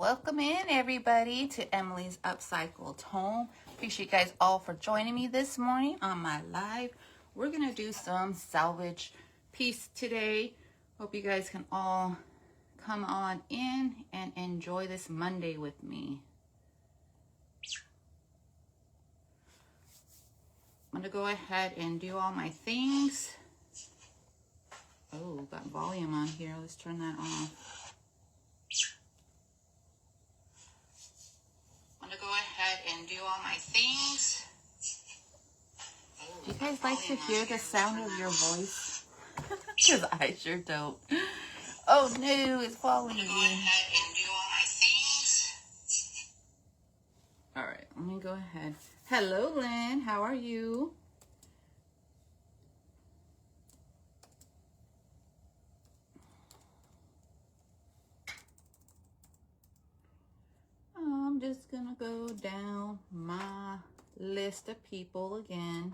Welcome in everybody to Emily's Upcycled Home. Appreciate you guys all for joining me this morning on my live. We're going to do some salvage piece today. Hope you guys can all come on in and enjoy this Monday with me. I'm going to go ahead and do all my things. Oh, got volume on here. Let's turn that off. I'm going to go ahead and do all my things. Do you guys like to hear the sound of your voice? Because I sure don't. Oh no, it's falling again. I'm going to go ahead and do all my things. All right, let me go ahead. Hello, Lynn. How are you? I'm just gonna go down my list of people again.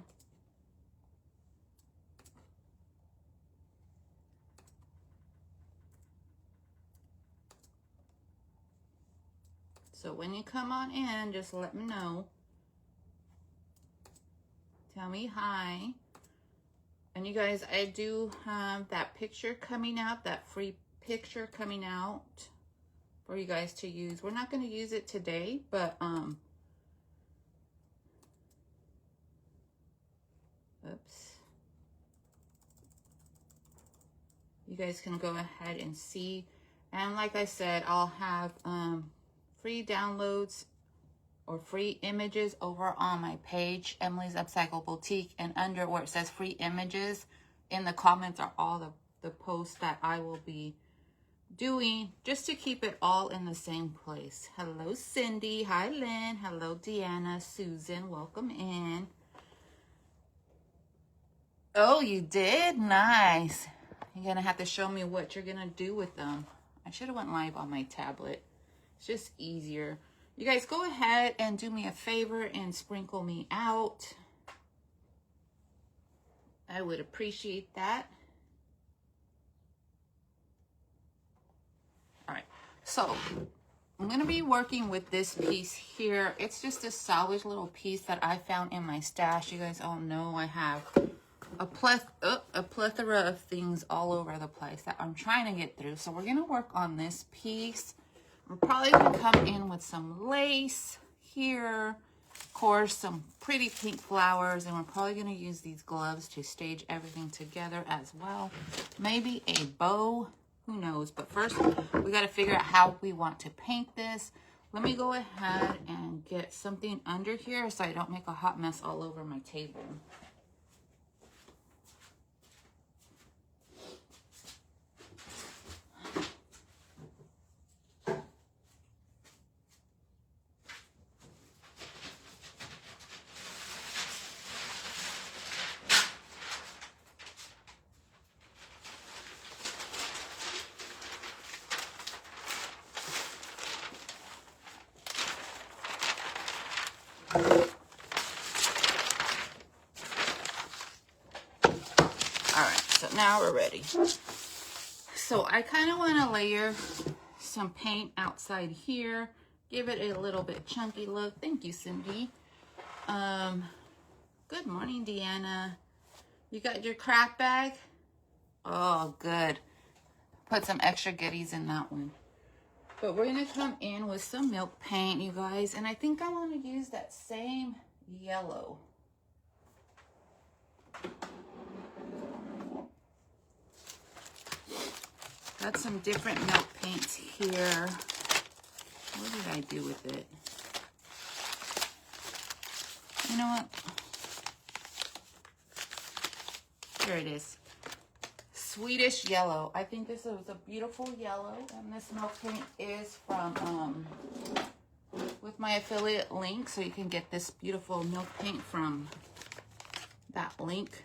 So when you come on in, just let me know. Tell me hi. And you guys, I do have that picture coming out, that free picture coming out for you guys to use. We're not going to use it today, but oops. You guys can go ahead and see. And like I said, I'll have free downloads or free images over on my page, Emily's Upcycle Boutique, and under where it says free images, in the comments are all the posts that I will be doing, just to keep it all in the same place. Hello, Cindy. Hi, Lynn. Hello, Deanna. Susan, welcome in. Oh, you did? Nice. You're going to have to show me what you're going to do with them. I should have went live on my tablet. It's just easier. You guys go ahead and do me a favor and sprinkle me out. I would appreciate that. All right, so I'm going to be working with this piece here. It's just a salvage little piece that I found in my stash. You guys all know I have a plethora of things all over the place that I'm trying to get through. So we're going to work on this piece. We're probably going to come in with some lace here. Of course, some pretty pink flowers. And we're probably going to use these gloves to stage everything together as well. Maybe a bow. Who knows? But first, we got to figure out how we want to paint this. Let me go ahead and get something under here so I don't make a hot mess all over my table. Now we're ready. So I kind of want to layer some paint outside here, give it a little bit chunky look. Thank you, Cindy. Good morning, Deanna. You got your craft bag? Oh, good. Put some extra goodies in that one. But we're going to come in with some milk paint, you guys. And I think I want to use that same yellow. Got some different milk paints here. What did I do with it? You know what? Here it is. Swedish yellow. I think this is a beautiful yellow. And this milk paint is from, with my affiliate link. So you can get this beautiful milk paint from that link.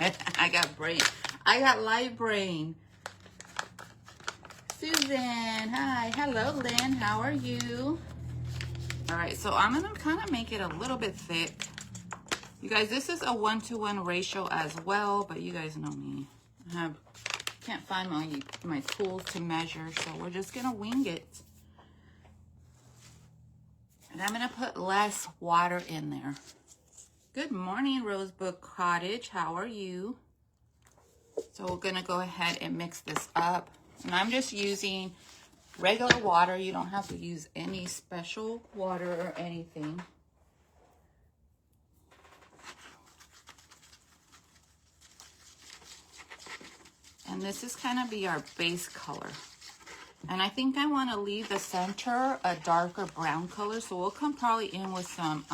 I got brain. I got light brain. Susan, hi. Hello, Lynn. How are you? All right, so I'm going to kind of make it a little bit thick. You guys, this is a 1-to-1 ratio as well, but you guys know me. I can't find my tools to measure, so we're just going to wing it. And I'm going to put less water in there. Good morning, Rosebud Cottage. How are you? So we're going to go ahead and mix this up. And I'm just using regular water. You don't have to use any special water or anything. And this is kind of be our base color. And I think I want to leave the center a darker brown color. So we'll come probably in with some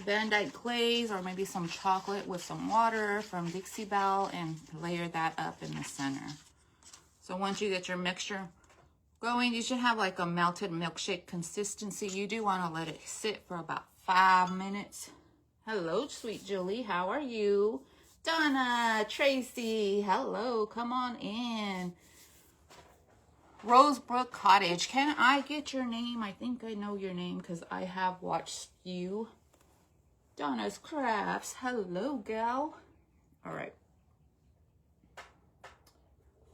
Van Dyke glaze or maybe some chocolate with some water from Dixie Belle and layer that up in the center. So once you get your mixture going, you should have like a melted milkshake consistency. You do want to let it sit for about 5 minutes. Hello, sweet Julie. How are you? Donna, Tracy, hello. Come on in. Rosebrook Cottage. Can I get your name? I think I know your name because I have watched you. Donna's Crafts. Hello, gal. All right.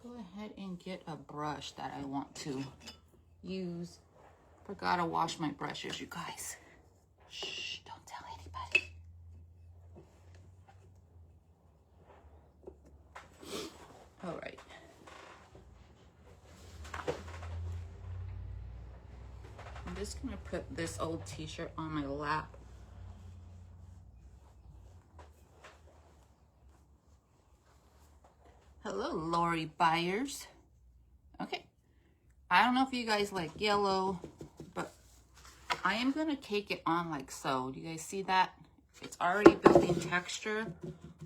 Go ahead and get a brush that I want to use. Forgot to wash my brushes, you guys. Shh, don't tell anybody. All right. I'm just going to put this old t-shirt on my lap. Hello, Lori Byers. Okay. I don't know if you guys like yellow, but I am going to take it on like so. Do you guys see that? It's already building texture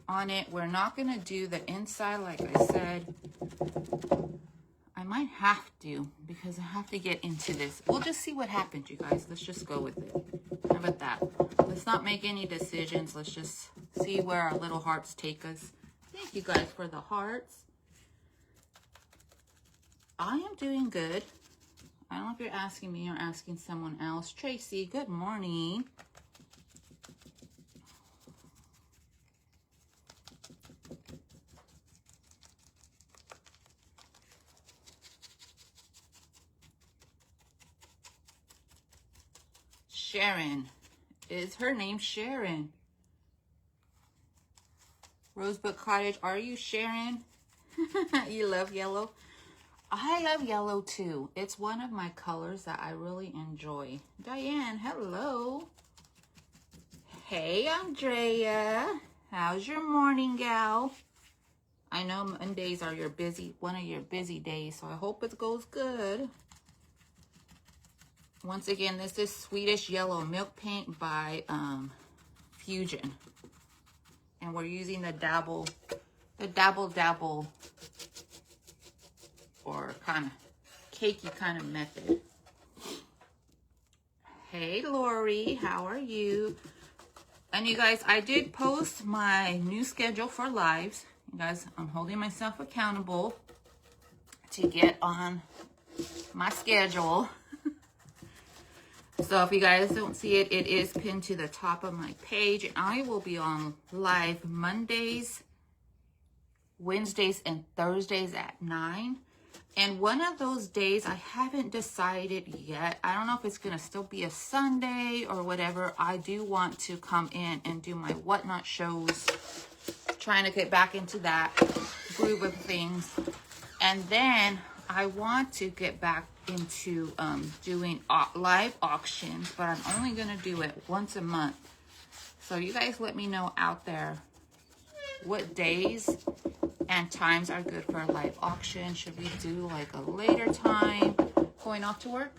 on it. We're not going to do the inside like I said. I might have to because I have to get into this. We'll just see what happens, you guys. Let's just go with it. How about that? Let's not make any decisions. Let's just see where our little hearts take us. Thank you guys for the hearts. I am doing good. I don't know if you're asking me or asking someone else. Tracy, good morning. Sharon. Is her name Sharon? Rosebud Cottage, are you Sharon? You love yellow? I love yellow too. It's one of my colors that I really enjoy. Diane, hello. Hey, Andrea. How's your morning, gal? I know Mondays are one of your busy days, so I hope it goes good. Once again, this is Swedish Yellow Milk Paint by Fusion. And we're using the dabble, or kind of cakey kind of method. Hey, Lori, how are you? And you guys, I did post my new schedule for lives. You guys, I'm holding myself accountable to get on my schedule. So if you guys don't see it, it is pinned to the top of my page. And I will be on live Mondays, Wednesdays, and Thursdays at 9. And one of those days, I haven't decided yet. I don't know if it's going to still be a Sunday or whatever. I do want to come in and do my whatnot shows. Trying to get back into that groove of things. And then I want to get back into doing live auctions, but I'm only going to do it once a month. So you guys let me know out there what days and times are good for a live auction. Should we do like a later time? Going off to work?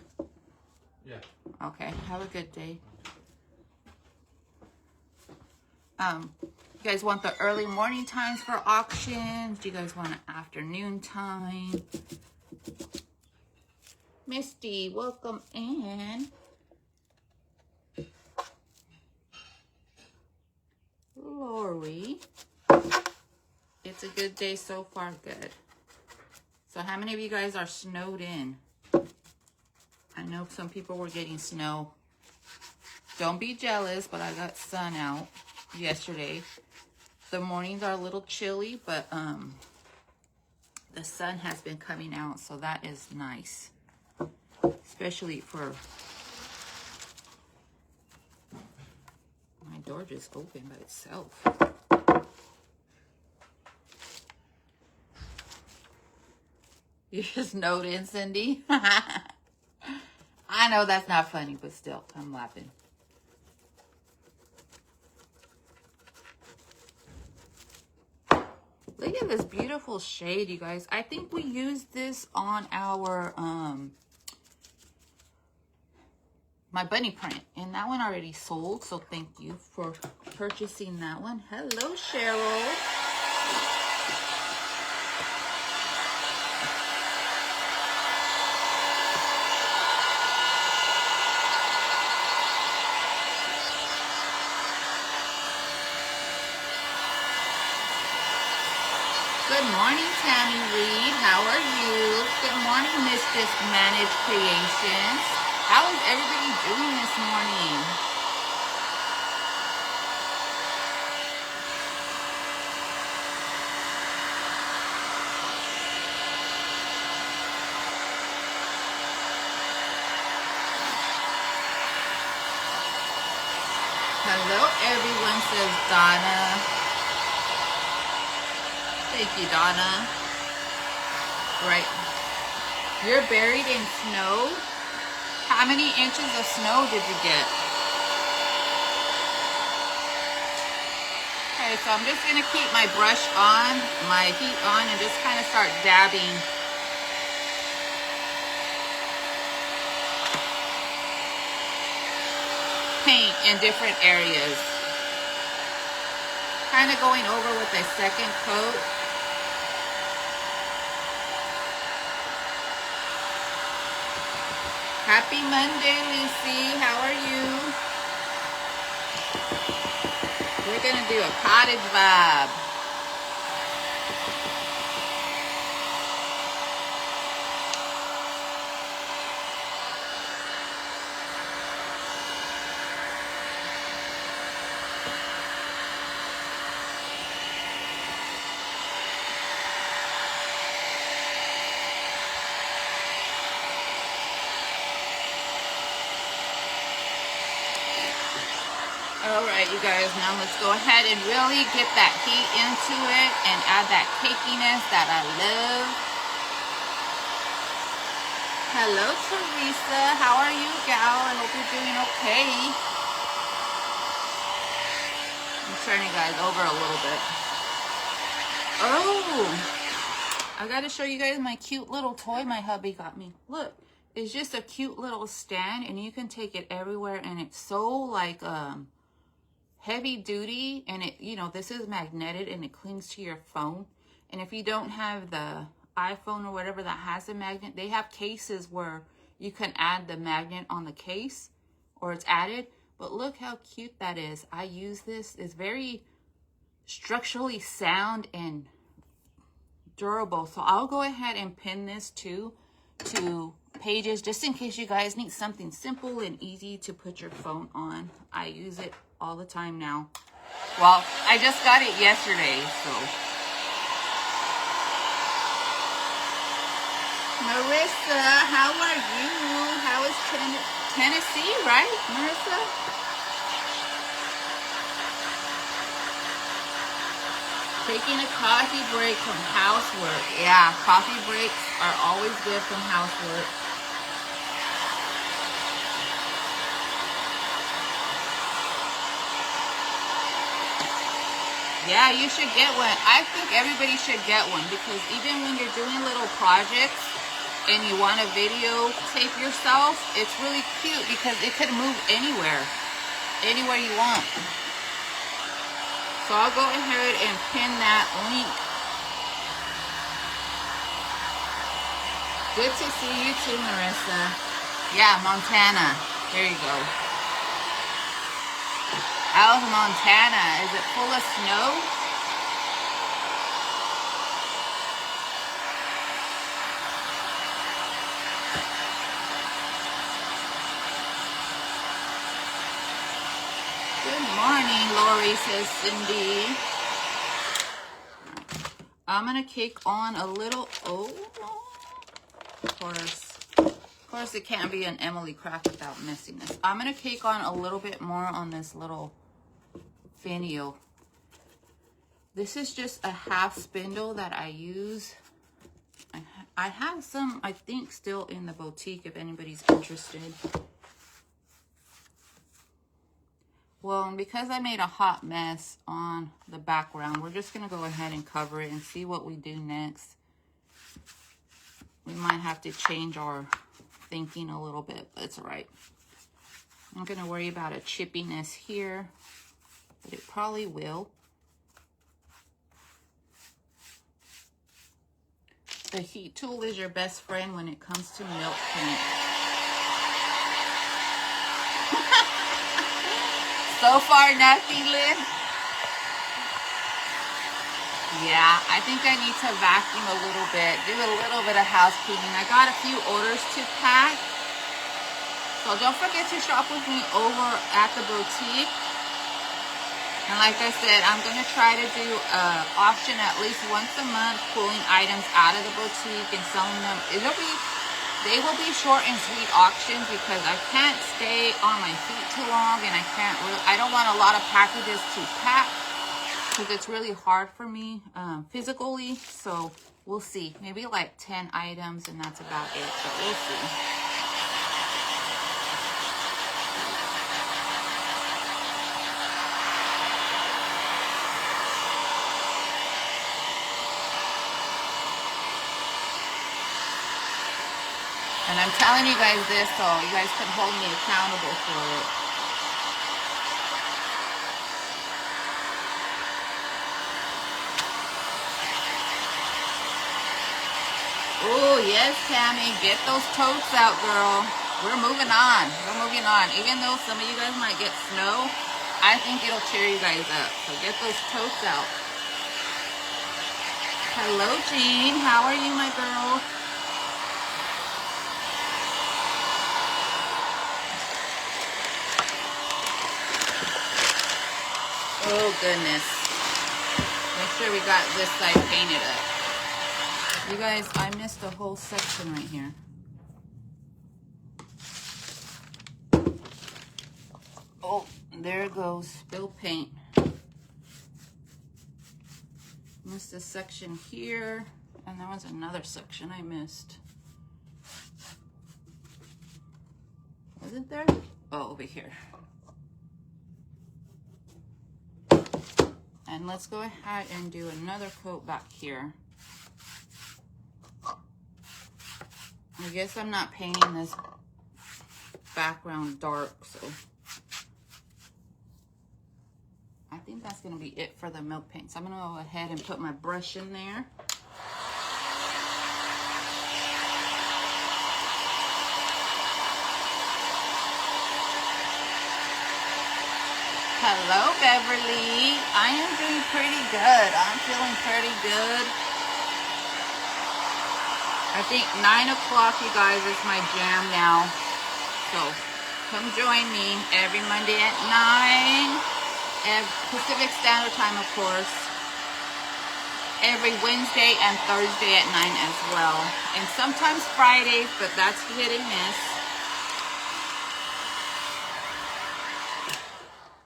Yeah. Okay, have a good day. You guys want the early morning times for auctions? Do you guys want an afternoon time? Misty, welcome in. Lori. It's a good day so far, good. So how many of you guys are snowed in? I know some people were getting snow. Don't be jealous, but I got sun out yesterday. The mornings are a little chilly, but the sun has been coming out, so that is nice. especially for... My door just opened by itself. You just noted, Cindy. I know that's not funny, but still, I'm laughing. Look at this beautiful shade, you guys. I think we used this on our my bunny print, and that one already sold, so thank you for purchasing that one. Hello, Cheryl. Good morning, Tammy Reed. How are you? Good morning, Mistress Managed Creations. How is everybody doing this morning? Hello, everyone, says Donna. Thank you, Donna. Right. You're buried in snow? How many inches of snow did you get? Okay, so I'm just going to keep my brush on, my heat on, and just kind of start dabbing. Paint in different areas. Kind of going over with a second coat. Happy Monday, Lucy. How are you? We're going to do a cottage vibe. All right, you guys, now let's go ahead and really get that heat into it and add that cakiness that I love. Hello, Teresa. How are you, gal? I hope you're doing okay. I'm turning you guys over a little bit. Oh, I got to show you guys my cute little toy my hubby got me. Look, it's just a cute little stand, and you can take it everywhere, and it's so like heavy duty, and it, you know, this is magnetic and it clings to your phone. And if you don't have the iPhone or whatever that has a magnet, they have cases where you can add the magnet on the case, or it's added. But look how cute that is. I use this. It's very structurally sound and durable. So I'll go ahead and pin this too to pages, just in case you guys need something simple and easy to put your phone on. I use it all the time now. Well, I just got it yesterday, so. Marissa, how are you? How is Tennessee, right, Marissa? Taking a coffee break from housework. Yeah, coffee breaks are always good from housework. Yeah, you should get one. I think everybody should get one, because even when you're doing little projects and you want to videotape yourself, it's really cute because it could move anywhere you want. So I'll go ahead and pin that link. Good to see you too, Marissa. Yeah, Montana. There you go. How's Montana? Is it full of snow? Good morning, Lori, says Cindy. I'm going to kick on a little, of course, it can't be an Emily craft without messiness. I'm going to cake on a little bit more on this little finial. This is just a half spindle that I use. I have some, I think, still in the boutique if anybody's interested. Well, and because I made a hot mess on the background, we're just going to go ahead and cover it and see what we do next. We might have to change our thinking a little bit, but it's all right. I'm not going to worry about a chippiness here, but it probably will. The heat tool is your best friend when it comes to milk paint. So far, nothing, Lynn. Yeah, I think I need to vacuum a little bit, do a little bit of house cleaning. I got a few orders to pack. So don't forget to shop with me over at the boutique. And like I said, I'm going to try to do an auction at least once a month, pulling items out of the boutique and selling them. They will be short and sweet auctions because I can't stay on my feet too long, and I don't want a lot of packages to pack because it's really hard for me physically. So we'll see. Maybe like 10 items, and that's about it, but we'll see. And I'm telling you guys this so you guys can hold me accountable for it. Oh, yes, Tammy. Get those totes out, girl. We're moving on. We're moving on. Even though some of you guys might get snow, I think it'll cheer you guys up. So get those totes out. Hello, Jean. How are you, my girl? Oh, goodness. Make sure we got this side painted up. You guys, I missed a whole section right here. Oh, there it goes. Spilled paint. Missed a section here. And there was another section I missed. Wasn't there? Oh, over here. And let's go ahead and do another coat back here. I guess I'm not painting this background dark, so I think that's going to be it for the milk paint. So I'm going to go ahead and put my brush in there. Hello, Beverly. I am doing pretty good. I'm feeling pretty good. I think 9 o'clock, you guys, is my jam now. So come join me every Monday at 9, Pacific Standard Time, of course. Every Wednesday and Thursday at 9 as well. And sometimes Fridays, but that's hit and miss.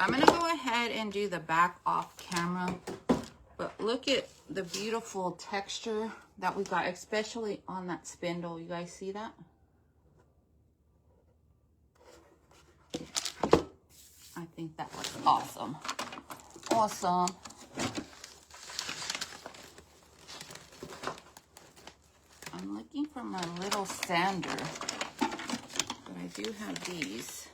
I'm going to go ahead and do the back off camera, but look at the beautiful texture that we got, especially on that spindle. You guys see that? I think that looks awesome. Awesome. I'm looking for my little sander, but I do have these.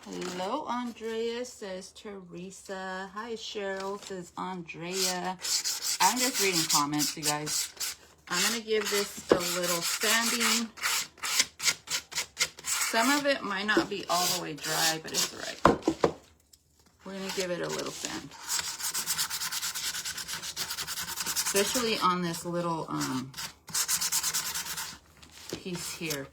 Hello, Andrea, says Teresa. Hi, Cheryl, says Andrea. I'm just reading comments, you guys. I'm going to give this a little sanding. Some of it might not be all the way dry, but it's all right. We're going to give it a little sand. Especially on this little piece here.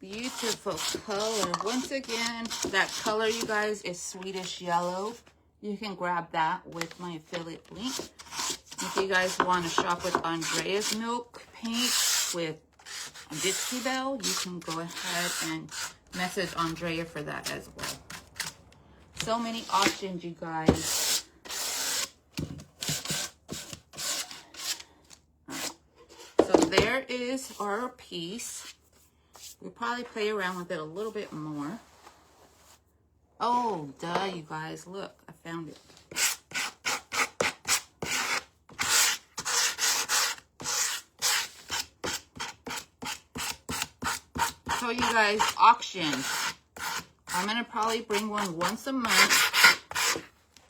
Beautiful color. Once again, that color, you guys, is Swedish yellow. You can grab that with my affiliate link. If you guys want to shop with Andrea's milk paint with a Dixie Belle, you can go ahead and message Andrea for that as well. So many options, you guys. So there is our piece. We'll probably play around with it a little bit more. Oh, duh, you guys. Look, I found it. So you guys, auctions. I'm going to probably bring one once a month.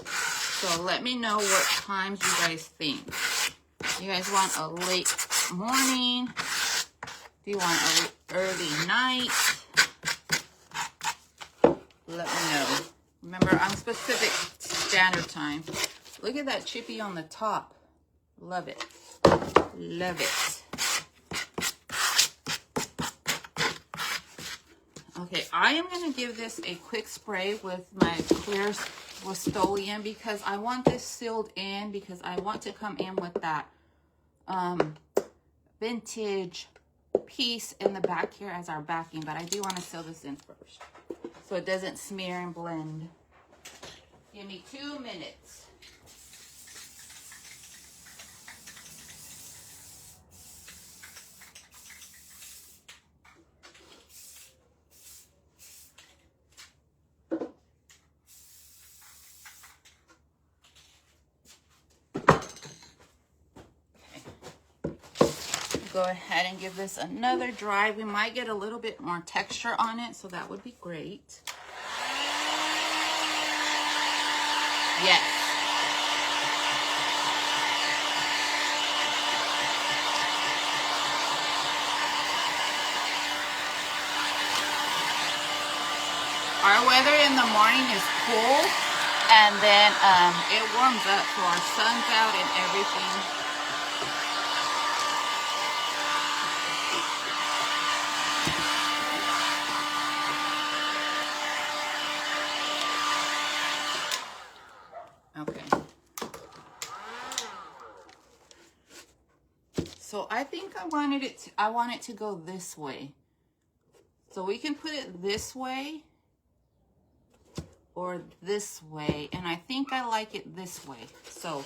So let me know what times you guys think. You guys want a late morning? Do you want an early night? Let me know. Remember, I'm Pacific Standard Time. Look at that chippy on the top. Love it. Love it. Okay, I am going to give this a quick spray with my clear Rust-Oleum because I want this sealed in because I want to come in with that vintage piece in the back here as our backing, but I do want to seal this in first so it doesn't smear and blend. Give me 2 minutes. Go ahead and give this another dry. We might get a little bit more texture on it, so that would be great. Yes. Our weather in the morning is cool, and then it warms up, so our sun's out and everything. Okay. So I think I want it to go this way. So we can put it this way or this way, and I think I like it this way. So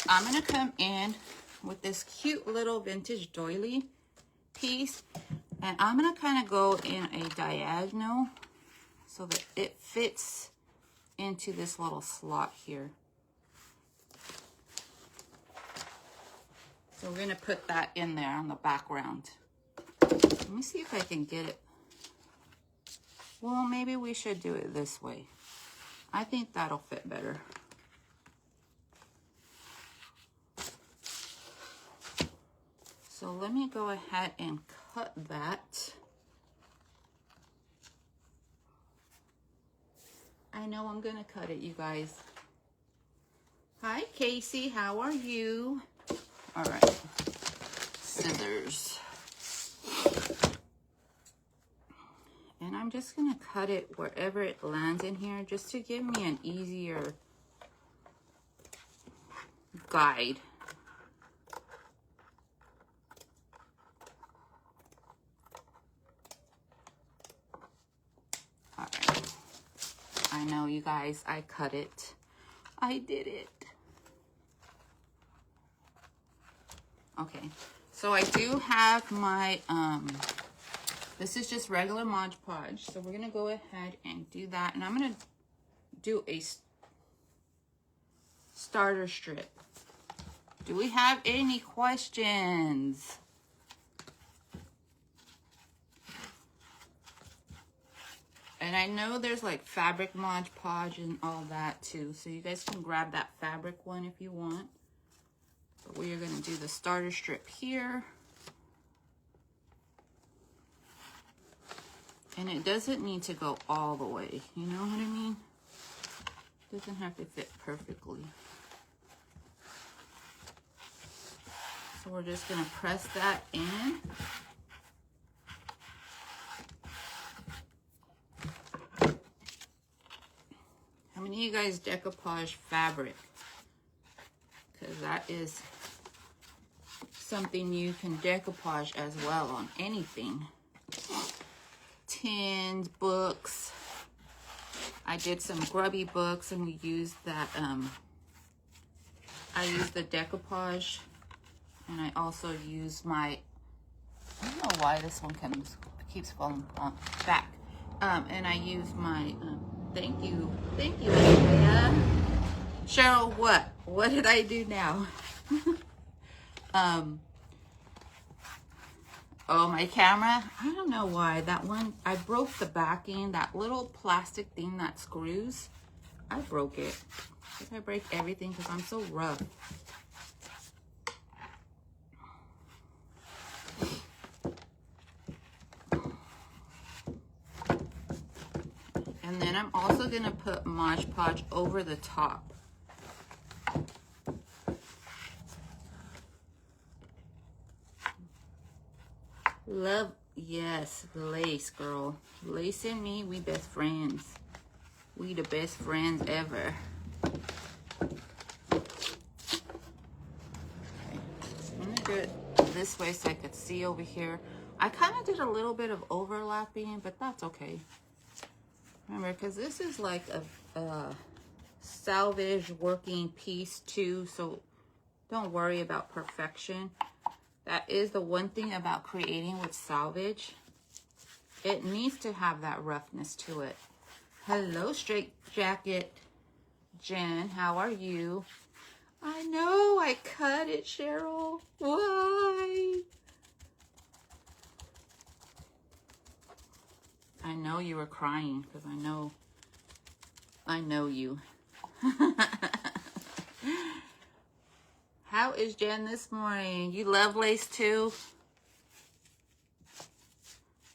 I'm gonna come in with this cute little vintage doily piece, and I'm gonna kind of go in a diagonal so that it fits into this little slot here. So we're gonna put that in there on the background. Let me see if I can get it. Well, maybe we should do it this way. I think that'll fit better. So let me go ahead and cut that. I know I'm gonna cut it, you guys. Hi, Casey, how are you? All right, scissors. And I'm just gonna cut it wherever it lands in here just to give me an easier guide. All right, I know you guys, I cut it. I did it. Okay, so I do have my, this is just regular Mod Podge. So we're gonna go ahead and do that. And I'm gonna do a starter strip. Do we have any questions? And I know there's like fabric Mod Podge and all that too. So you guys can grab that fabric one if you want. But we are gonna do the starter strip here. And it doesn't need to go all the way, you know what I mean? It doesn't have to fit perfectly. So we're just gonna press that in. How many of you guys decoupage fabric? because that is something you can decoupage as well on anything. Tins, books. I did some grubby books and we used that, I used the decoupage, and I also use my, I don't know why this one keeps falling back. And I use my, thank you, Leah. Cheryl, what did I do now? Oh, my camera, I don't know why that one, I broke the backing, that little plastic thing that screws, I broke it. I think I break everything because I'm so rough. And then I'm also going to put Mod Podge over the top. Love, yes, lace, girl. Lace and me, we best friends. We the best friends ever. Okay. I'm gonna do it this way so I could see over here. I kind of did a little bit of overlapping, but that's okay. Remember, because this is like a salvage working piece too, so don't worry about perfection. That is the one thing about creating with salvage. It needs to have that roughness to it. Hello, Straight Jacket Jen. How are you? I know I cut it, Cheryl. Why? I know you were crying because I know you. How is Jen this morning? You love lace too?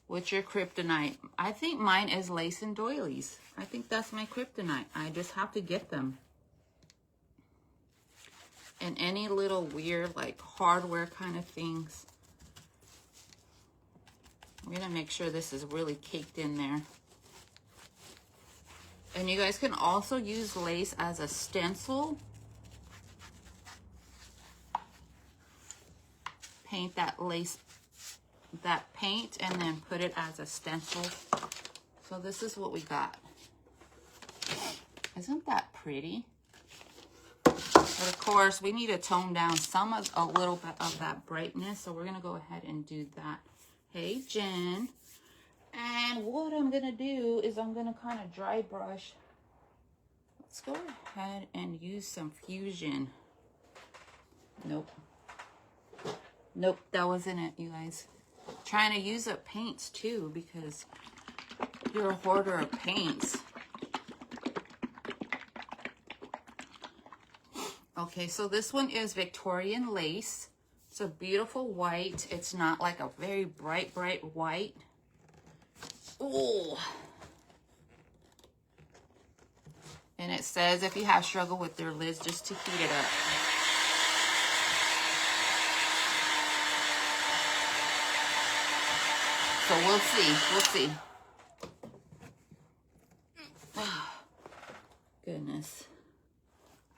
What's your kryptonite? I think mine is lace and doilies. I think that's my kryptonite. I just have to get them. And any little weird like hardware kind of things. I'm gonna make sure this is really caked in there. And you guys can also use lace as a stencil. Paint that lace, that paint, and then put it as a stencil. So this is what we got. Isn't that pretty? But of course, we need to tone down a little bit of that brightness. So we're gonna go ahead and do that. Hey, Jen. And what I'm gonna do is I'm gonna kind of dry brush. Let's go ahead and use some Fusion. Nope. Nope, that wasn't it, you guys. Trying to use up paints too because you're a hoarder of paints. Okay, so this one is Victorian lace. It's a beautiful white. It's not like a very bright white. Oh. And it says if you have struggle with your lids, just to heat it up. So we'll see. Goodness.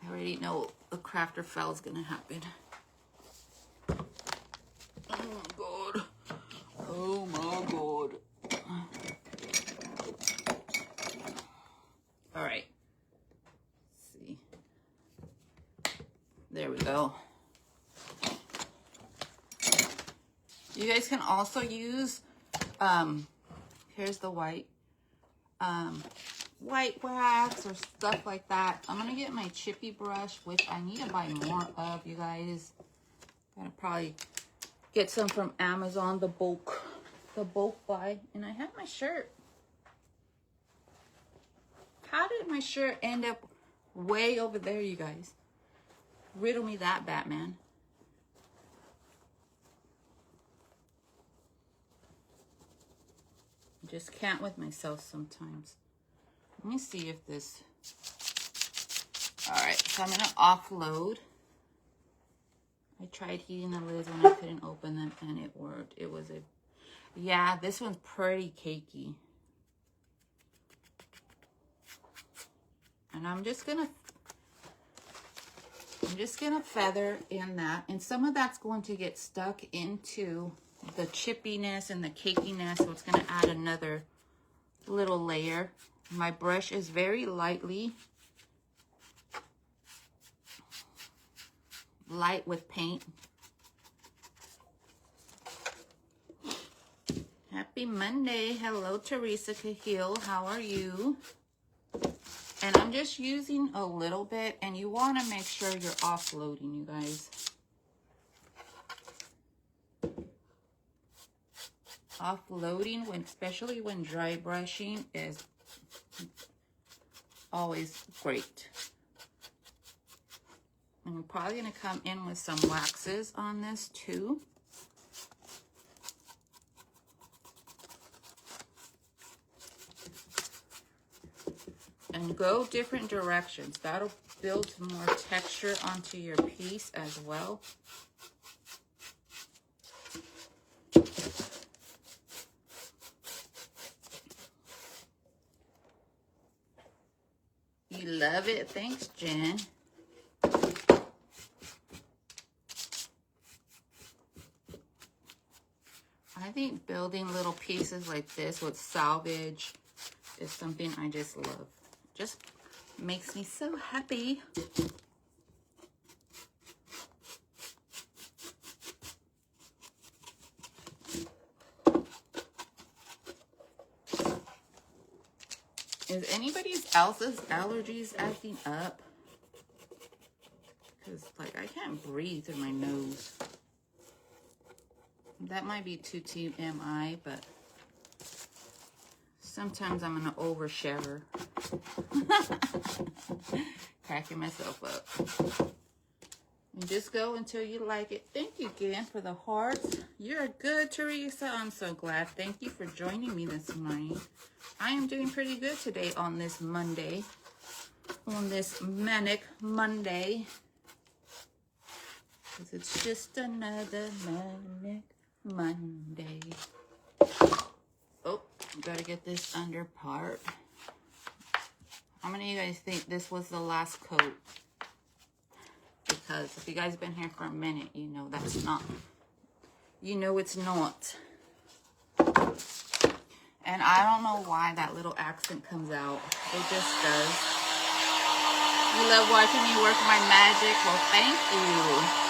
I already know the crafter fell is gonna happen. Oh my God. Oh my God. All right. Let's see. There we go. You guys can also use, here's the white, white wax or stuff like that. I'm going to get my chippy brush, which I need to buy more of, you guys. I'm going to probably get some from Amazon, the bulk buy. And I have my shirt. How did my shirt end up way over there, you guys? Riddle me that, Batman. I just can't with myself sometimes. Let me see if this... Alright, so I'm going to offload. I tried heating the lids when I couldn't open them, and it worked. It was a... Yeah, this one's pretty cakey. And I'm just going to... I'm just going to feather in that. And some of that's going to get stuck into the chippiness and the cakiness. So it's going to add another little layer. My brush is very lightly light with paint. Happy Monday. Hello, Teresa Cahill. How are you? And I'm just using a little bit, and you want to make sure you're offloading, you guys. Offloading, especially when dry brushing, is always great. And I'm probably going to come in with some waxes on this too. And go different directions. That'll build more texture onto your piece as well. You love it. Thanks, Jen. I think building little pieces like this with Salvage is something I just love. Just makes me so happy. Is anybody else's allergies acting up? Because, like, I can't breathe through my nose. That might be too TMI, but sometimes I'm an oversharer. Cracking myself up. And just go until you like it. Thank you again for the hearts. You're good, Teresa. I'm so glad. Thank you for joining me this morning. I am doing pretty good today on this Monday. On this manic Monday. Because it's just another manic Monday. Oh, gotta get this under part. How many of you guys think this was the last coat? Because if you guys been here for a minute, you know that's not. You know it's not. And I don't know why that little accent comes out. It just does. You love watching me work my magic? Well, thank you.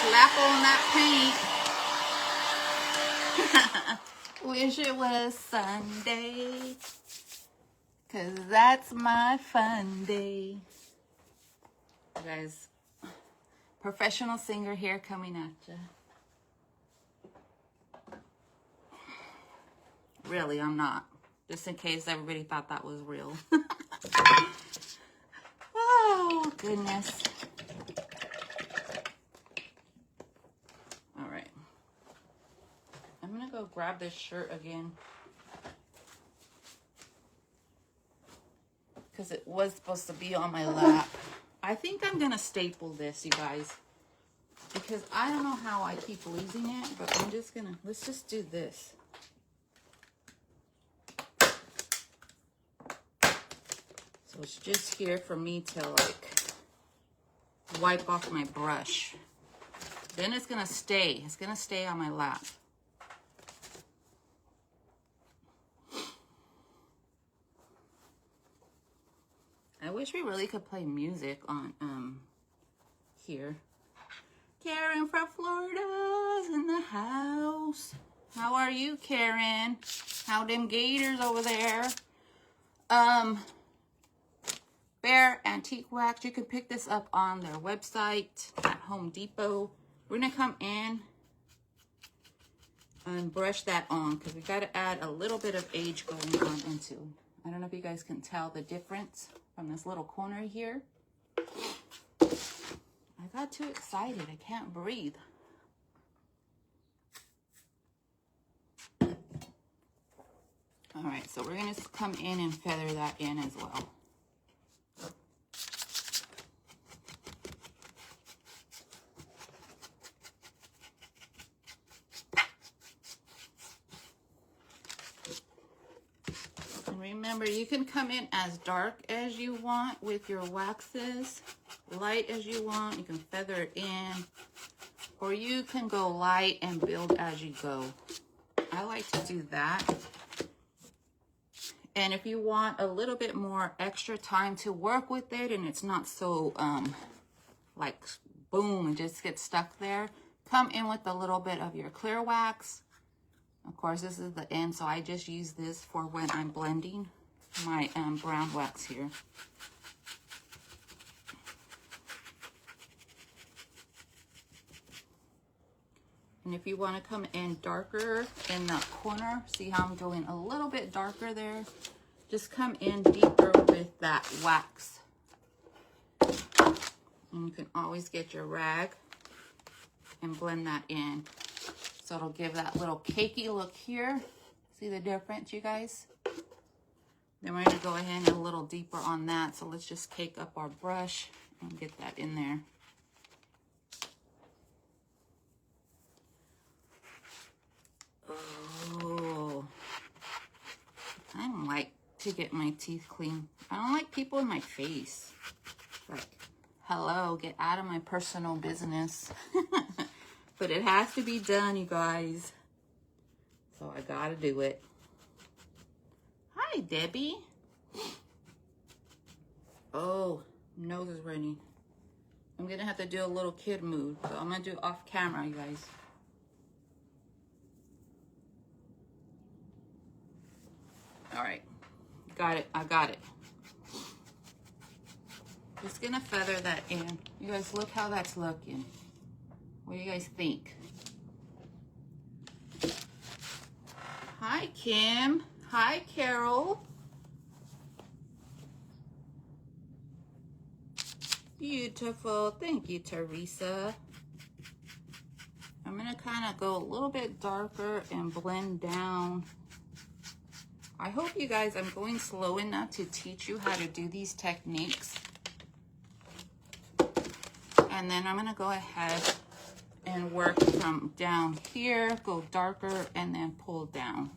Slap on that paint. Wish it was Sunday, 'cause that's my fun day. You guys, professional singer here coming at you. Really, I'm not. Just in case everybody thought that was real. Oh, goodness. I'm gonna go grab this shirt again because it was supposed to be on my lap. I think I'm gonna staple this, you guys, because I don't know how I keep losing it, but I'm just gonna, let's just do this. So it's just here for me to like wipe off my brush. Then it's gonna stay on my lap. I wish we really could play music on here. Karen from Florida's in the house. How are you, Karen? How them gators over there? Bear Antique Wax. You can pick this up on their website at Home Depot. We're gonna come in and brush that on because we got to add a little bit of age going on into. I don't know if you guys can tell the difference from this little corner here. I got too excited. I can't breathe. All right, so we're going to come in and feather that in as well. And remember, you can come in as dark as you want with your waxes, light as you want. You can feather it in, or you can go light and build as you go. I like to do that. And if you want a little bit more extra time to work with it and it's not so like boom and just get stuck there, come in with a little bit of your clear wax. Of course, this is the end, so I just use this for when I'm blending my brown wax here. And if you want to come in darker in the corner, see how I'm going a little bit darker there? Just come in deeper with that wax. And you can always get your rag and blend that in. So it'll give that little cakey look here. See the difference, you guys? Then we're going to go ahead and a little deeper on that. So let's just cake up our brush and get that in there. Oh, I don't like to get my teeth clean. I don't like people in my face. Like, hello, get out of my personal business. But it has to be done, you guys. So I gotta do it. Hi, Debbie. Oh, nose is running. I'm gonna have to do a little kid mood. So I'm gonna do it off camera, you guys. All right, got it, I got it. Just gonna feather that in. You guys, look how that's looking. What do you guys think? Hi, Kim. Hi, Carol. Beautiful. Thank you, Teresa. I'm going to kind of go a little bit darker and blend down. I hope you guys, I'm going slow enough to teach you how to do these techniques. And then I'm going to go ahead and work from down here, go darker, and then pull down.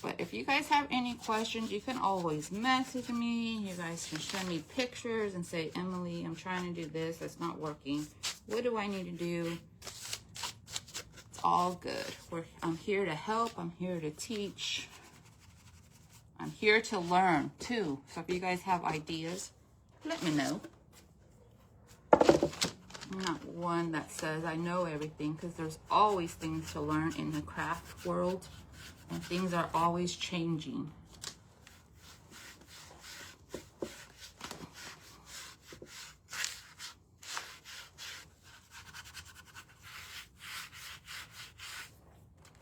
But if you guys have any questions, you can always message me. You guys can send me pictures and say, Emily, I'm trying to do this. It's not working. What do I need to do? It's all good. I'm here to help. I'm here to teach. I'm here to learn too. So if you guys have ideas, let me know. I'm not one that says I know everything, because there's always things to learn in the craft world. And things are always changing.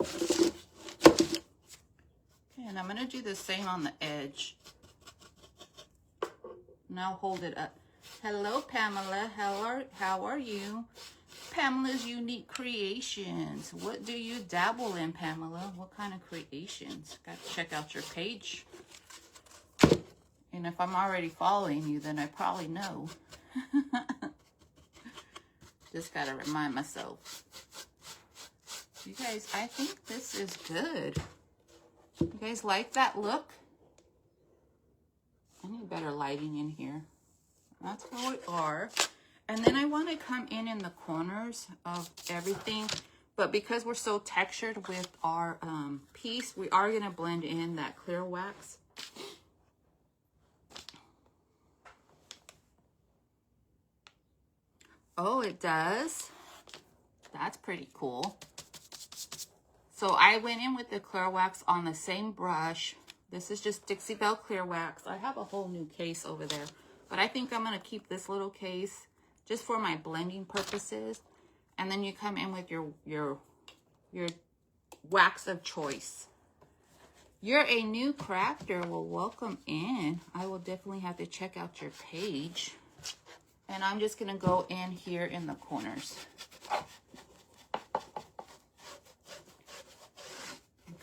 Okay, and I'm going to do the same on the edge. Now hold it up. Hello, Pamela. How are you? Pamela's Unique Creations. What do you dabble in, Pamela? What kind of creations? Got to check out your page. And if I'm already following you, then I probably know. Just got to remind myself. You guys, I think this is good. You guys like that look? I need better lighting in here. That's where we are. And then I want to come in the corners of everything. But because we're so textured with our piece, we are going to blend in that clear wax. Oh, it does? That's pretty cool. So I went in with the clear wax on the same brush. This is just Dixie Belle clear wax. I have a whole new case over there. But I think I'm going to keep this little case just for my blending purposes. And then you come in with your wax of choice. You're a new crafter. Well, welcome in. I will definitely have to check out your page. And I'm just gonna go in here in the corners.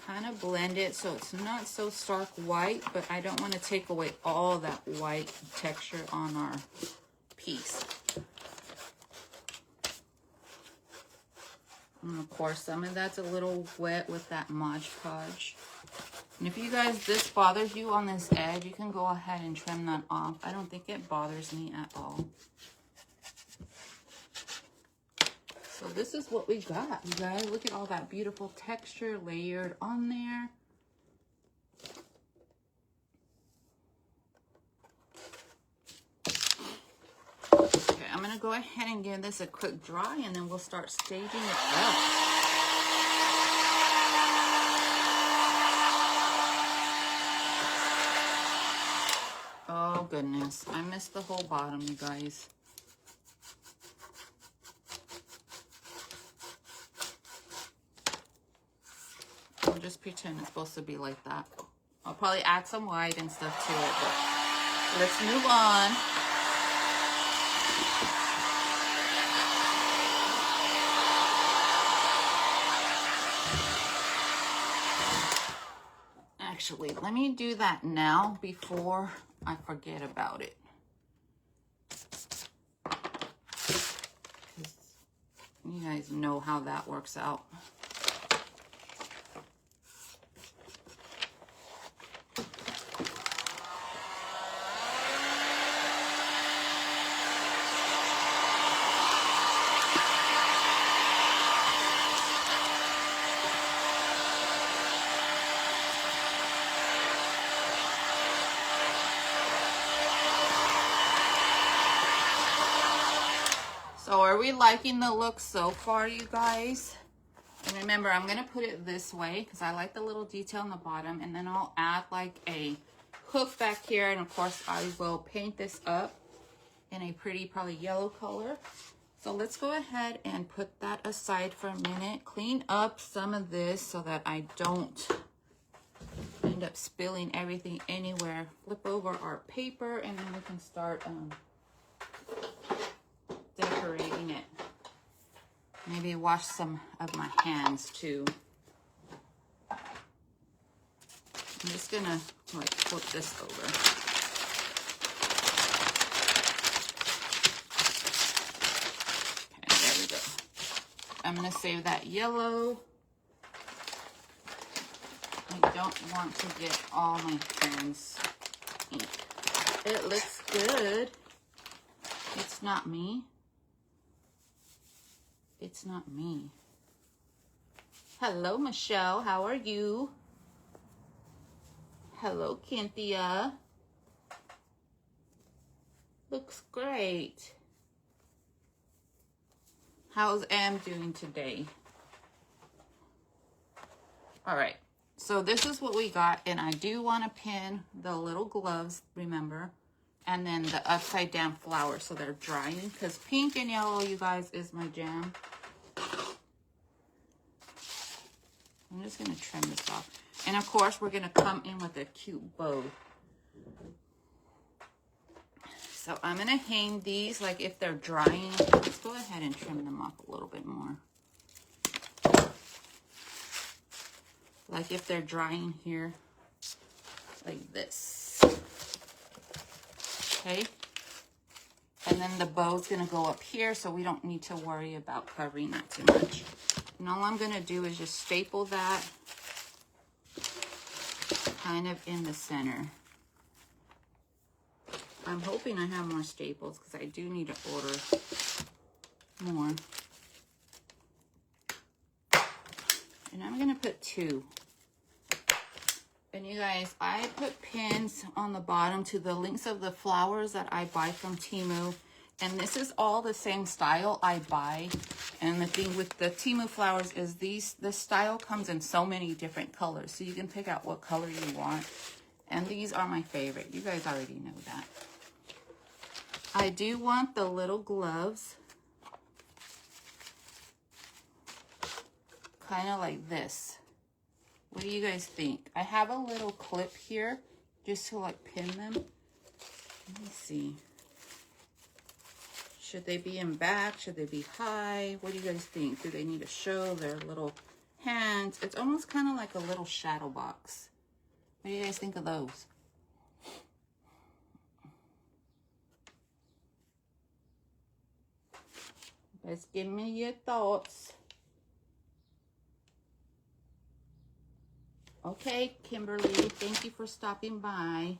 Kind of blend it so it's not so stark white, but I don't want to take away all that white texture on our piece. And of course, some of that's a little wet with that Mod Podge. And if you guys, this bothers you on this edge, you can go ahead and trim that off. I don't think it bothers me at all. So this is what we got, you guys. Look at all that beautiful texture layered on there. Okay, I'm gonna go ahead and give this a quick dry, and then we'll start staging it up. Oh goodness, I missed the whole bottom, you guys. I'll just pretend it's supposed to be like that. I'll probably add some white and stuff to it, but let's move on. Actually, let me do that now before I forget about it. You guys know how that works out. So are we liking the look so far, you guys? And remember, I'm going to put it this way because I like the little detail on the bottom. And then I'll add like a hook back here. And of course, I will paint this up in a pretty, probably yellow color. So let's go ahead and put that aside for a minute. Clean up some of this so that I don't end up spilling everything anywhere. Flip over our paper and then we can start decorating it. Maybe wash some of my hands too. I'm just gonna like flip this over. Okay, there we go. I'm gonna save that yellow. I don't want to get all my pens ink. It looks good. It's not me. It's not me. Hello, Michelle. How are you? Hello, Cynthia. Looks great. How's Em doing today? All right. So this is what we got. And I do want to pin the little gloves, remember. And then the upside down flowers so they're drying. Because pink and yellow, you guys, is my jam. I'm just going to trim this off. And of course, we're going to come in with a cute bow. So I'm going to hang these like if they're drying. Let's go ahead and trim them off a little bit more. Like if they're drying here. Like this. Okay, and then the bow's gonna go up here, so we don't need to worry about covering that too much. And all I'm gonna do is just staple that kind of in the center. I'm hoping I have more staples because I do need to order more. And I'm gonna put 2. And you guys, I put pins on the bottom to the links of the flowers that I buy from Temu. And this is all the same style I buy. And the thing with the Temu flowers is this style comes in so many different colors. So you can pick out what color you want. And these are my favorite. You guys already know that. I do want the little gloves. Kind of like this. What do you guys think? I have a little clip here just to like pin them. Let me see. Should they be in back? Should they be high? What do you guys think? Do they need to show their little hands? It's almost kind of like a little shadow box. What do you guys think of those? Guys, give me your thoughts. Okay, Kimberly, thank you for stopping by.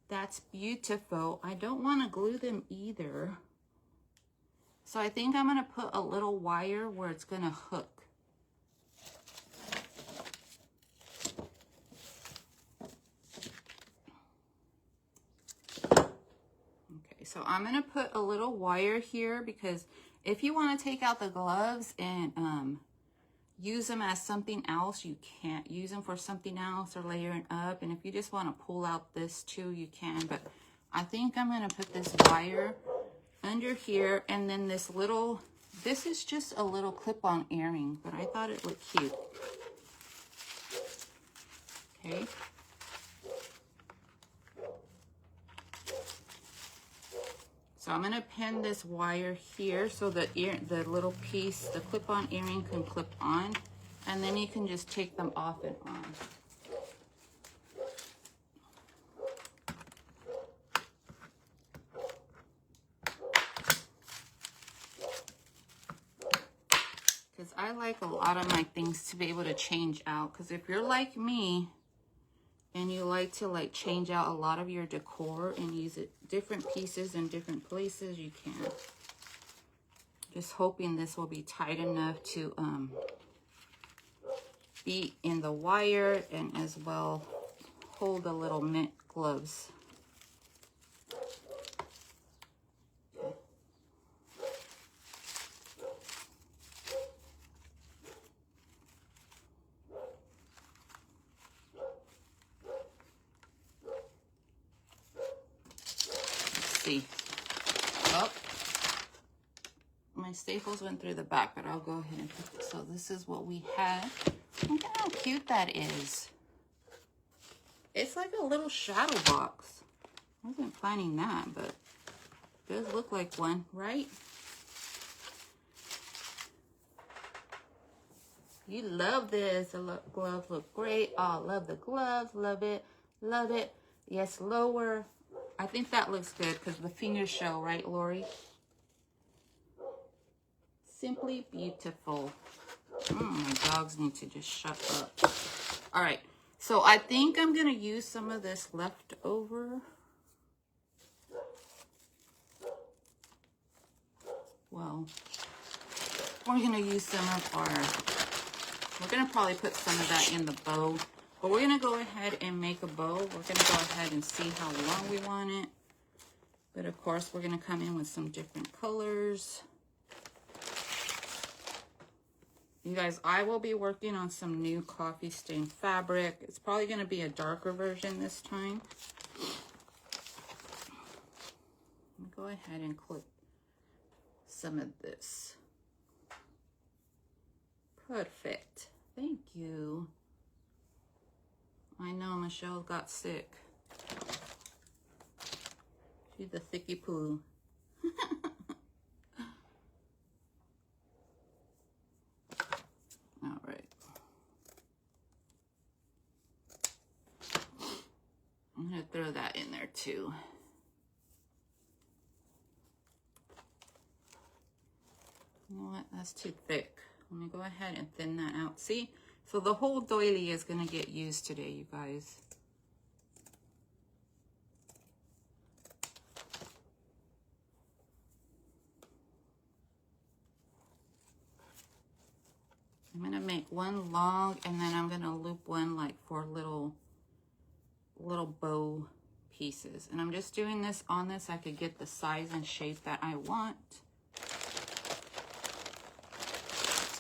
That's beautiful. I don't want to glue them either. So I think I'm going to put a little wire where it's going to hook. Okay, so I'm going to put a little wire here because if you want to take out the gloves and use them as something else, you can't use them for something else or layering up. And if you just want to pull out this too, you can. But I think I'm going to put this wire under here, and then this is just a little clip-on earring, but I thought it looked cute. Okay. So I'm going to pin this wire here so the little piece, the clip-on earring can clip on, and then you can just take them off and on. Because I like a lot of my things to be able to change out. Because if you're like me and you like to like change out a lot of your decor and use it different pieces in different places, you can. Just hoping this will be tight enough to be in the wire and as well hold the little mint gloves. See. Oh, my staples went through the back, but I'll go ahead and put this. So this is what we had. Look at how cute that is. It's like a little shadow box. I wasn't planning that, but it does look like one, right? You love this. The gloves look great. Oh, love the gloves. Love it. Love it. Yes, lower. I think that looks good because the fingers show, right, Lori? Simply beautiful. My dogs need to just shut up. All right. So I think I'm going to use some of this leftover. Well, we're going to use some of our, we're going to probably put some of that in the bow. But we're going to go ahead and make a bow. We're going to go ahead and see how long we want it. But of course, we're going to come in with some different colors. You guys, I will be working on some new coffee stain fabric. It's probably going to be a darker version this time. Go ahead and clip some of this. Perfect. Thank you. I know Michelle got sick. She's a thicky poo. All right. I'm going to throw that in there too. You know what? That's too thick. Let me go ahead and thin that out. See? So the whole doily is going to get used today, you guys. I'm going to make one long, and then I'm going to loop one like for little bow pieces. And I'm just doing this on this. I could get the size and shape that I want.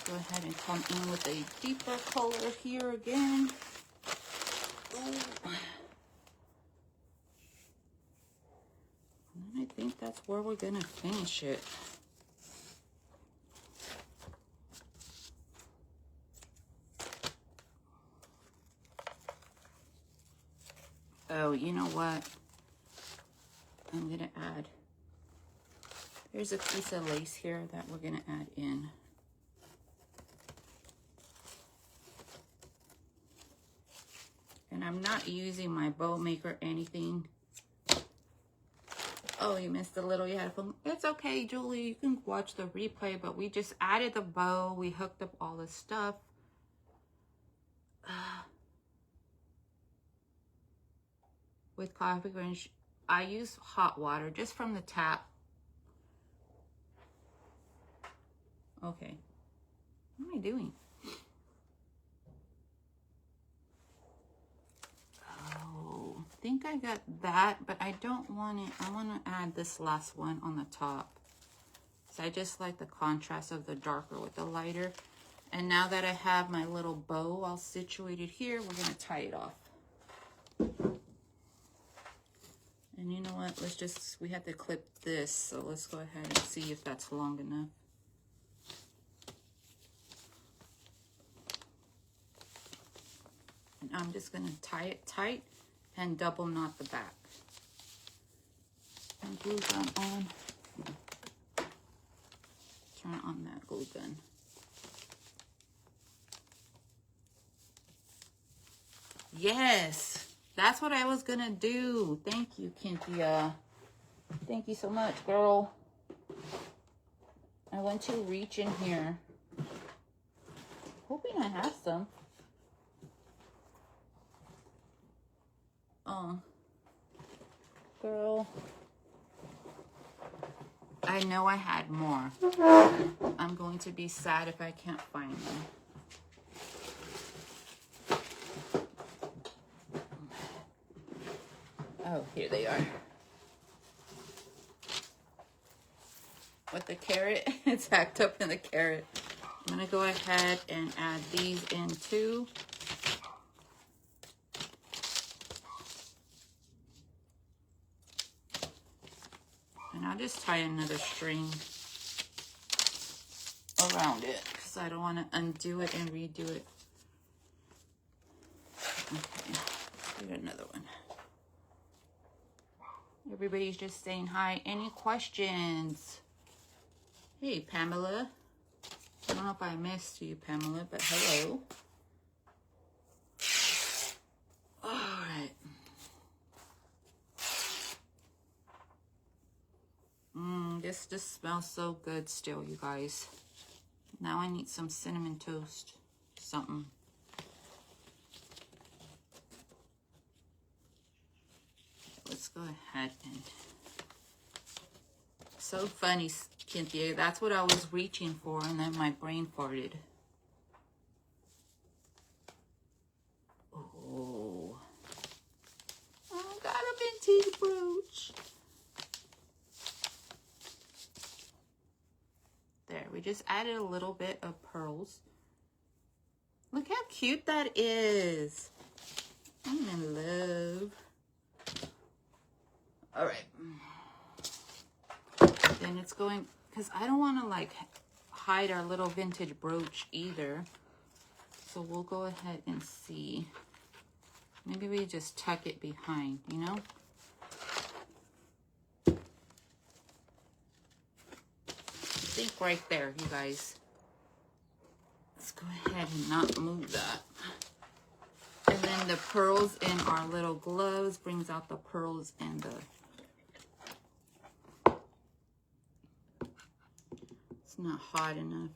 Go ahead and come in with a deeper color here again. Ooh. And I think that's where we're gonna finish it. Oh, you know what? I'm gonna add Here's a piece of lace here that we're gonna add in. And I'm not using my bow maker or anything. Oh, you missed a little, you had a phone. It's okay, Julie, you can watch the replay, but we just added the bow, we hooked up all the stuff. With coffee grounds, I use hot water just from the tap. Okay, what am I doing? Oh, I think I got that, but I don't want it. I want to add this last one on the top. So I just like the contrast of the darker with the lighter. And now that I have my little bow all situated here, we're going to tie it off. And you know what? Let's just, we have to clip this. So let's go ahead and see if that's long enough. And I'm just going to tie it tight and double knot the back. And glue gun on. Turn on that glue gun. Yes! That's what I was gonna do. Thank you, Cynthia. Thank you so much, girl. I went to reach in here. Hoping I have some. Oh. Girl. I know I had more. I'm going to be sad if I can't find them. Oh, here they are. With the carrot, it's hacked up in the carrot. I'm gonna go ahead and add these in too. And I'll just tie another string around it because I don't want to undo it and redo it. Okay, let's do another one. Everybody's just saying hi. Any questions? Hey, Pamela. I don't know if I missed you, Pamela, but hello. All right. This just smells so good still, you guys. Now I need some cinnamon toast. Something. Let's go ahead and... So funny, Cynthia. That's what I was reaching for, and then my brain farted. Oh. I got a vintage brooch. There, we just added a little bit of pearls. Look how cute that is. I'm in love. All right. Then it's going, because I don't want to like hide our little vintage brooch either. So we'll go ahead and see. Maybe we just tuck it behind, you know? I think right there, you guys. Let's go ahead and not move that. And then the pearls in our little gloves brings out the pearls and the... It's not hot enough.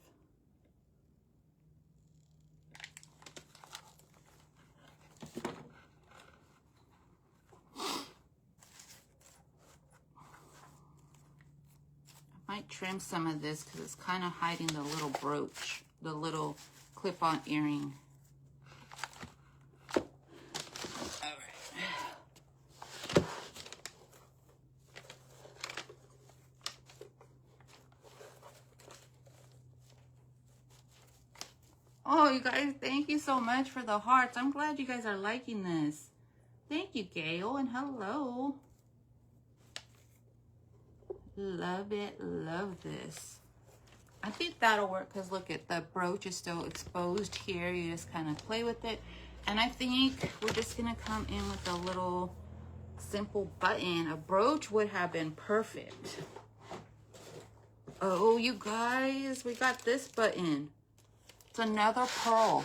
I might trim some of this because it's kind of hiding the little brooch, the little clip-on earring. Oh, you guys, thank you so much for the hearts. I'm glad you guys are liking this. Thank you, Gail, and hello. Love it, love this. I think that'll work because look at the brooch is still exposed here. You just kind of play with it. And I think we're just gonna come in with a little simple button. A brooch would have been perfect. Oh, you guys, we got this button. It's another pearl.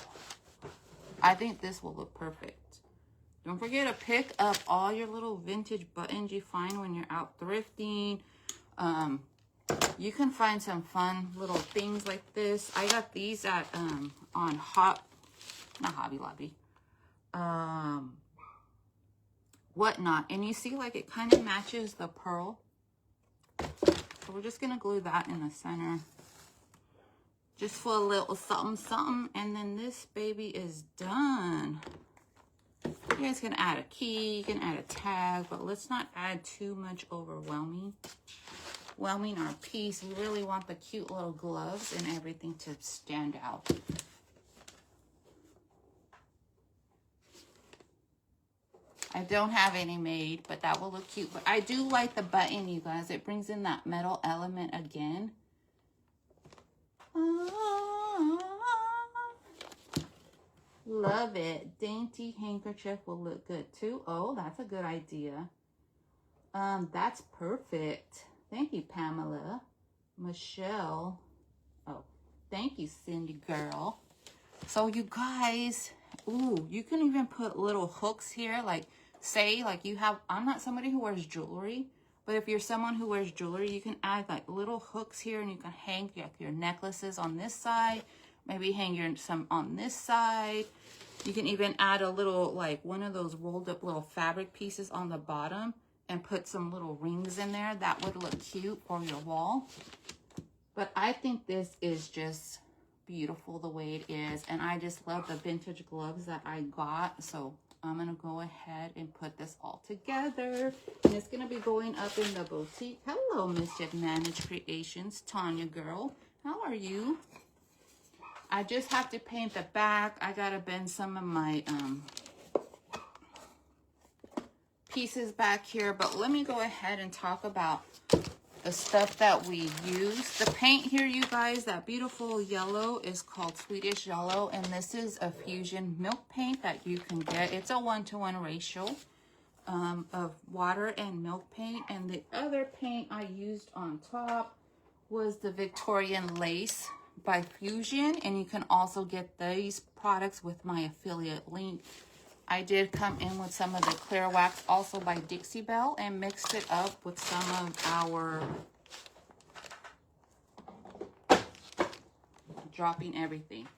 I think this will look perfect. Don't forget to pick up all your little vintage buttons you find when you're out thrifting. You can find some fun little things like this. I got these at on not Hobby Lobby. Whatnot. And you see like it kind of matches the pearl. So we're just gonna glue that in the center. Just for a little something, something. And then this baby is done. You guys can add a key, you can add a tag, but let's not add too much overwhelming our piece. We really want the cute little gloves and everything to stand out. I don't have any made, but that will look cute. But I do like the button, you guys. It brings in that metal element again. Love it. Dainty handkerchief will look good too. Oh, that's a good idea. That's perfect. Thank you, Pamela. Michelle. Oh, thank you, Cindy girl. So you guys, ooh, you can even put little hooks here. Like, say, like you have, I'm not somebody who wears jewelry, but if you're someone who wears jewelry, you can add like little hooks here and you can hang your necklaces on this side. Maybe hang some on this side. You can even add a little, like one of those rolled up little fabric pieces on the bottom and put some little rings in there. That would look cute for your wall. But I think this is just beautiful the way it is. And I just love the vintage gloves that I got. So I'm going to go ahead and put this all together. And it's going to be going up in the boutique. Hello, Mischief Managed Creations. Tanya girl. How are you? I just have to paint the back. I got to bend some of my pieces back here. But let me go ahead and talk about the stuff that we use. The paint here, you guys, that beautiful yellow is called Swedish Yellow. And this is a fusion milk paint that you can get. It's a 1-to-1 ratio of water and milk paint. And the other paint I used on top was the Victorian Lace by Fusion, and you can also get these products with my affiliate link. I did come in with some of the clear wax also by Dixie Belle and mixed it up with some of our dropping everything.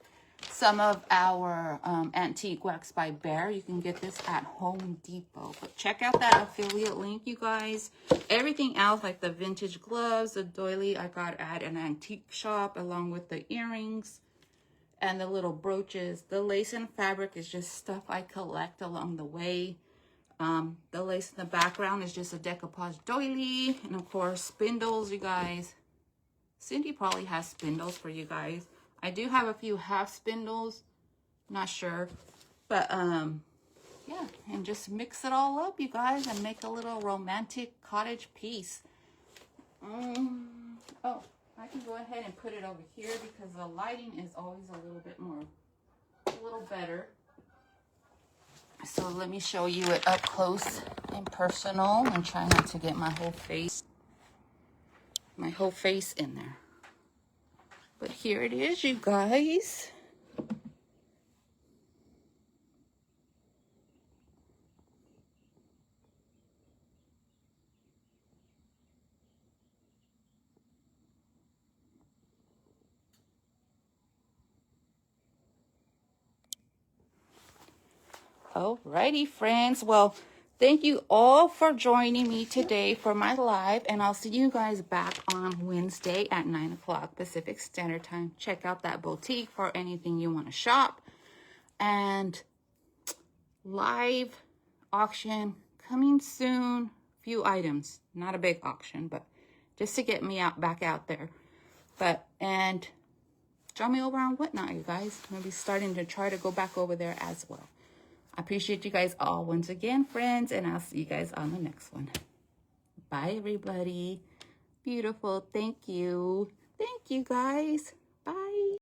Some of our antique wax by Bear. You can get this at Home Depot. But check out that affiliate link, you guys. Everything else, like the vintage gloves, the doily, I got at an antique shop along with the earrings and the little brooches. The lace and fabric is just stuff I collect along the way. The lace in the background is just a decoupage doily. And of course, spindles, you guys. Cindy probably has spindles for you guys. I do have a few half spindles, not sure, but yeah, and just mix it all up, you guys, and make a little romantic cottage piece. Oh, I can go ahead and put it over here because the lighting is always a little better. So let me show you it up close and personal, and try not to get my whole face in there. But here it is, you guys. Alrighty, friends. Well, thank you all for joining me today for my live, and I'll see you guys back on Wednesday at 9 o'clock Pacific Standard Time. Check out that boutique for anything you want to shop. And live auction coming soon. Few items, not a big auction, but just to get me back out there. And join me over on Whatnot, you guys. I'm gonna be starting to try to go back over there as well. I appreciate you guys all once again, friends, and I'll see you guys on the next one. Bye, everybody. Beautiful. Thank you. Thank you, guys.